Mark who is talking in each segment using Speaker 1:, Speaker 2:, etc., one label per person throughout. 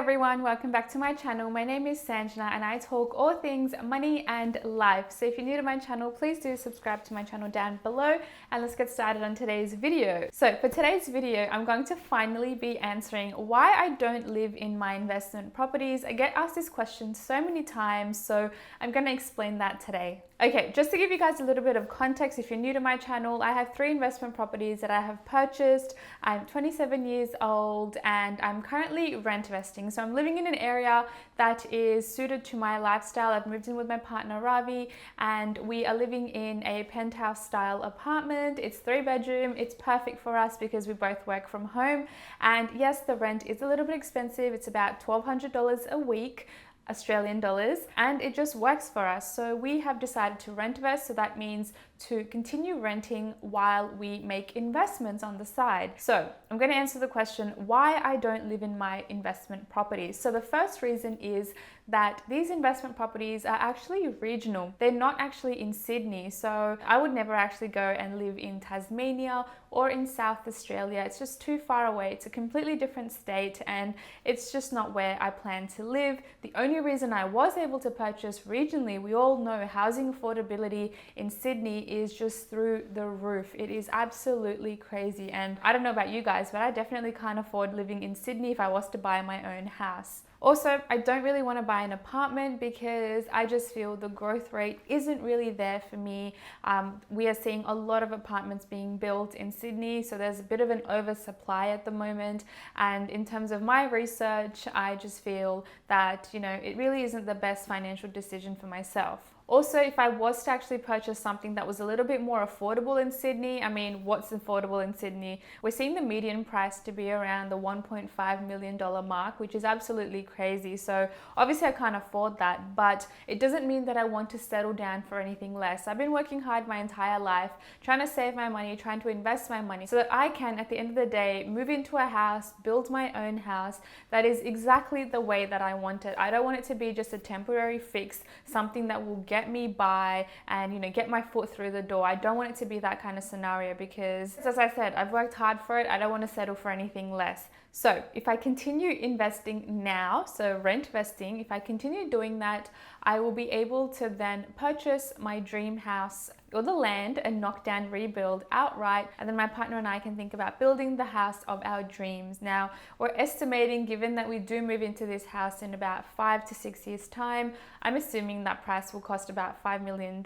Speaker 1: everyone, welcome back to my channel. My name is Sanjana and I talk all things money and life. So if you're new to my channel, please do subscribe to my channel down below and let's get started on today's video. So for today's video, I'm going to finally be answering why I don't live in my investment properties. I get asked this question so many times, so I'm going to explain that today. Okay, just to give you guys a little bit of context, if you're new to my channel, I have 3 investment properties that I have purchased. I'm 27 years old and I'm currently rentvesting. So I'm living in an area that is suited to my lifestyle. I've moved in with my partner Ravi and we are living in a penthouse style apartment. It's 3-bedroom. It's perfect for us because we both work from home. And yes, the rent is a little bit expensive. It's about $1,200 a week. Australian dollars, and it just works for us. So we have decided to rentvest, so that means to continue renting while we make investments on the side. So I'm going to answer the question why I don't live in my investment properties. So the first reason is that these investment properties are actually regional. They're not actually in Sydney. So I would never actually go and live in Tasmania or in South Australia. It's just too far away. It's a completely different state and it's just not where I plan to live. The only reason I was able to purchase regionally, we all know housing affordability in Sydney is just through the roof. It is absolutely crazy. And I don't know about you guys, but I definitely can't afford living in Sydney if I was to buy my own house. Also, I don't really want to buy an apartment because I just feel the growth rate isn't really there for me. We are seeing a lot of apartments being built in Sydney, so there's a bit of an oversupply at the moment. And in terms of my research, I just feel that, it really isn't the best financial decision for myself. Also, if I was to actually purchase something that was a little bit more affordable in Sydney, I mean, what's affordable in Sydney? We're seeing the median price to be around the $1.5 million mark, which is absolutely crazy. So obviously I can't afford that, but it doesn't mean that I want to settle down for anything less. I've been working hard my entire life, trying to save my money, trying to invest my money so that I can, at the end of the day, move into a house, build my own house that is exactly the way that I want it. I don't want it to be just a temporary fix, something that will get me by and get my foot through the door. I don't want it to be that kind of scenario because, as I said, I've worked hard for it. I don't want to settle for anything less. So if I continue investing now, so rentvesting, if I continue doing that, I will be able to then purchase my dream house or the land and knock down, rebuild outright, and then my partner and I can think about building the house of our dreams. Now, we're estimating, given that we do move into this house in about 5 to 6 years time, I'm assuming that price will cost about $5 million,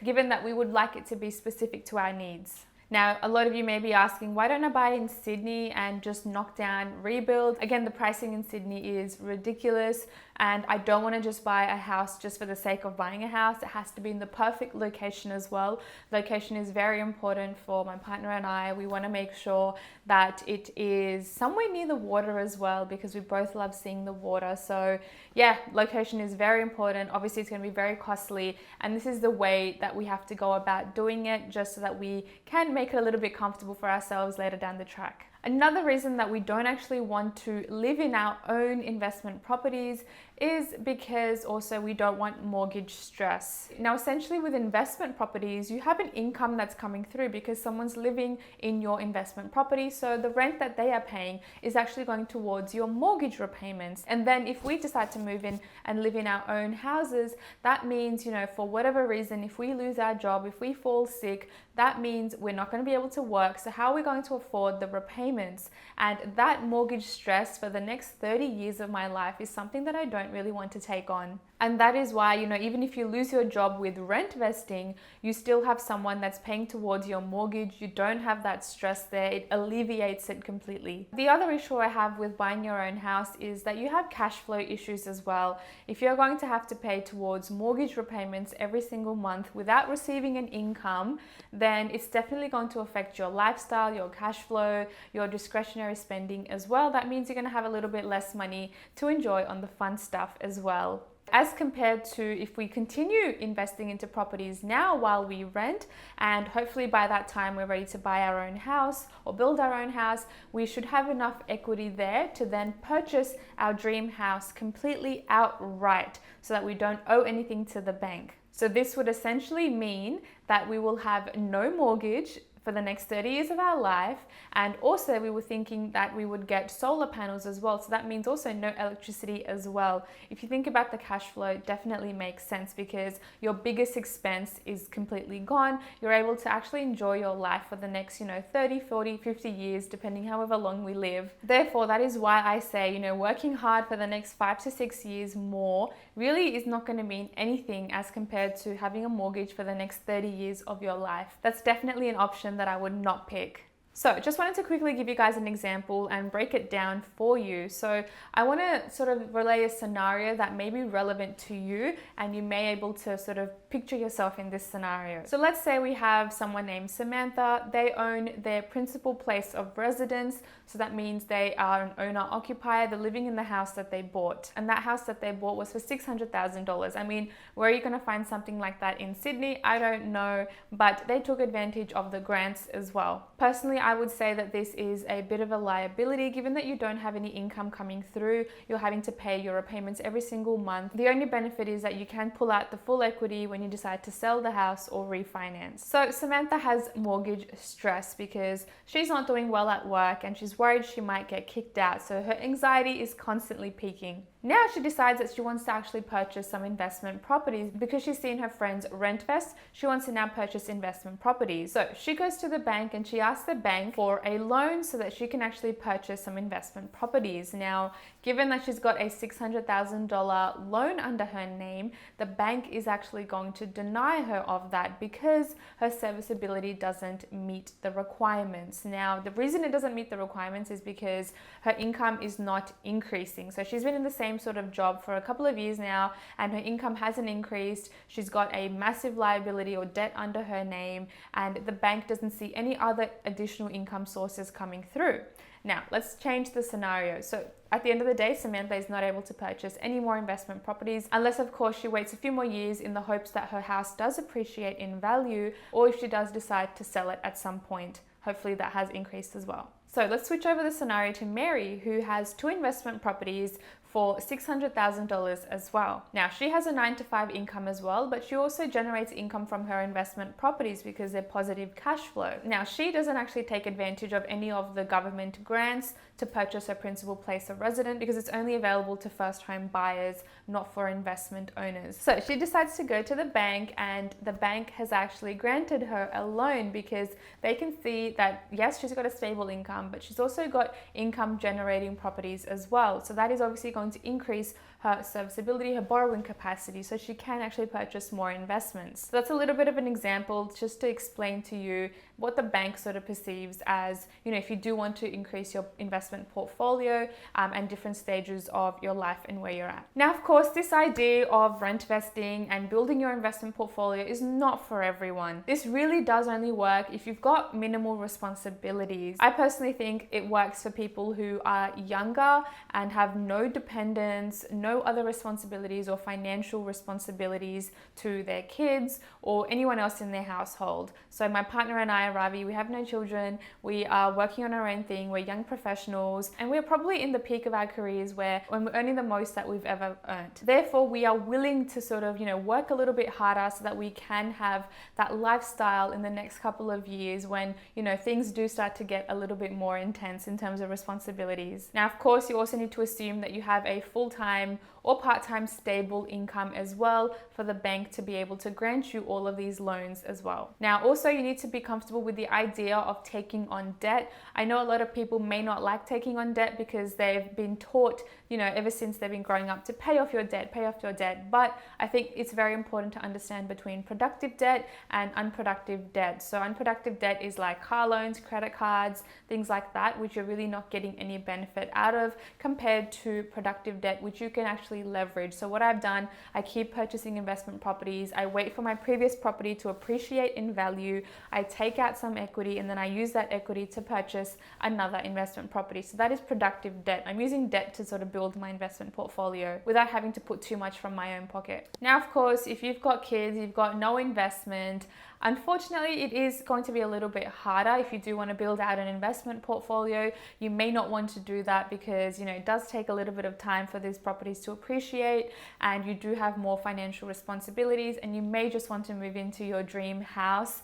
Speaker 1: given that we would like it to be specific to our needs. Now, a lot of you may be asking, why don't I buy in Sydney and just knock down, rebuild? Again, the pricing in Sydney is ridiculous and I don't want to just buy a house just for the sake of buying a house. It has to be in the perfect location as well. Location is very important for my partner and I. We want to make sure that it is somewhere near the water as well because we both love seeing the water. So yeah, location is very important. Obviously, it's going to be very costly and this is the way that we have to go about doing it just so that we can make it a little bit comfortable for ourselves later down the track. Another reason that we don't actually want to live in our own investment properties is because also we don't want mortgage stress. Now, essentially with investment properties, you have an income that's coming through because someone's living in your investment property. So the rent that they are paying is actually going towards your mortgage repayments. And then if we decide to move in and live in our own houses, that means, for whatever reason, if we lose our job, if we fall sick, that means we're not going to be able to work. So how are we going to afford the repayments? And that mortgage stress for the next 30 years of my life is something that I don't really want to take on. And that is why, even if you lose your job with rentvesting, you still have someone that's paying towards your mortgage. You don't have that stress there. It alleviates it completely. The other issue I have with buying your own house is that you have cash flow issues as well. If you're going to have to pay towards mortgage repayments every single month without receiving an income, then it's definitely going to affect your lifestyle, your cash flow, your discretionary spending as well. That means you're going to have a little bit less money to enjoy on the fun stuff as well. As compared to if we continue investing into properties now while we rent, and hopefully by that time we're ready to buy our own house or build our own house, we should have enough equity there to then purchase our dream house completely outright so that we don't owe anything to the bank. So this would essentially mean that we will have no mortgage for the next 30 years of our life. And also we were thinking that we would get solar panels as well. So that means also no electricity as well. If you think about the cash flow, it definitely makes sense because your biggest expense is completely gone. You're able to actually enjoy your life for the next, 30, 40, 50 years, depending however long we live. Therefore, that is why I say, working hard for the next 5 to 6 years more really is not going to mean anything as compared to having a mortgage for the next 30 years of your life. That's definitely an option that I would not pick. So just wanted to quickly give you guys an example and break it down for you. So I want to sort of relay a scenario that may be relevant to you and you may able to sort of picture yourself in this scenario. So let's say we have someone named Samantha. They own their principal place of residence. So that means they are an owner occupier. They're living in the house that they bought. And that house that they bought was for $600,000. I mean, where are you going to find something like that in Sydney? I don't know, but they took advantage of the grants as well. Personally, I would say that this is a bit of a liability given that you don't have any income coming through. You're having to pay your repayments every single month. The only benefit is that you can pull out the full equity when you decide to sell the house or refinance. So Samantha has mortgage stress because she's not doing well at work and she's worried she might get kicked out. So her anxiety is constantly peaking. Now she decides that she wants to actually purchase some investment properties because she's seen her friends Rentvest. She wants to now purchase investment properties. So she goes to the bank and she asks the bank for a loan so that she can actually purchase some investment properties. Now, given that she's got a $600,000 loan under her name, the bank is actually going to deny her of that because her serviceability doesn't meet the requirements. Now, the reason it doesn't meet the requirements is because her income is not increasing. So she's been in the same sort of job for a couple of years now and her income hasn't increased. She's got a massive liability or debt under her name and the bank doesn't see any other additional income sources coming through. Now, let's change the scenario. So at the end of the day, Samantha is not able to purchase any more investment properties unless, of course, she waits a few more years in the hopes that her house does appreciate in value, or if she does decide to sell it at some point. Hopefully that has increased as well. So let's switch over the scenario to Mary, who has 2 investment properties for $600,000 as well. Now, she has a 9-to-5 income as well, but she also generates income from her investment properties because they're positive cash flow. Now, she doesn't actually take advantage of any of the government grants to purchase her principal place of residence because it's only available to first home buyers, not for investment owners. So she decides to go to the bank and the bank has actually granted her a loan because they can see that, yes, she's got a stable income, but she's also got income generating properties as well. So that is obviously going to increase her serviceability, her borrowing capacity, so she can actually purchase more investments. So that's a little bit of an example just to explain to you what the bank sort of perceives as, if you do want to increase your investment portfolio and different stages of your life and where you're at. Now, of course, this idea of rent vesting and building your investment portfolio is not for everyone. This really does only work if you've got minimal responsibilities. I personally think it works for people who are younger and have no dependents, no other responsibilities or financial responsibilities to their kids or anyone else in their household. So my partner and I, Ravi, we have no children. We are working on our own thing. We're young professionals and we're probably in the peak of our careers when we're earning the most that we've ever earned. Therefore, we are willing to sort of, work a little bit harder so that we can have that lifestyle in the next couple of years when, things do start to get a little bit more intense in terms of responsibilities. Now, of course, you also need to assume that you have a full-time or part-time stable income as well for the bank to be able to grant you all of these loans as well. Now, also you need to be comfortable with the idea of taking on debt. I know a lot of people may not like taking on debt because they've been taught, ever since they've been growing up to pay off your debt. But I think it's very important to understand between productive debt and unproductive debt. So unproductive debt is like car loans, credit cards, things like that, which you're really not getting any benefit out of compared to productive debt, which you can actually leverage. So what I've done, I keep purchasing investment properties. I wait for my previous property to appreciate in value. I take out some equity and then I use that equity to purchase another investment property. So that is productive debt. I'm using debt to sort of build my investment portfolio without having to put too much from my own pocket. Now, of course, if you've got kids, you've got no investment, unfortunately, it is going to be a little bit harder if you do want to build out an investment portfolio. You may not want to do that because, it does take a little bit of time for these properties to appreciate and you do have more financial responsibilities and you may just want to move into your dream house.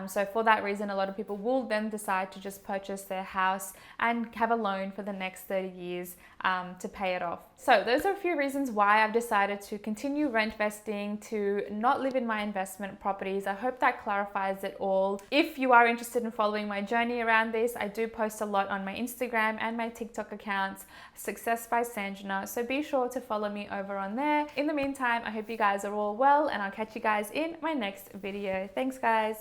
Speaker 1: So for that reason, a lot of people will then decide to just purchase their house and have a loan for the next 30 years to pay it off. So those are a few reasons why I've decided to continue rentvesting, to not live in my investment properties. I hope that clarifies it all. If you are interested in following my journey around this, I do post a lot on my Instagram and my TikTok accounts, Success by Sanjana. So be sure to follow me over on there. In the meantime, I hope you guys are all well, and I'll catch you guys in my next video. Thanks, guys.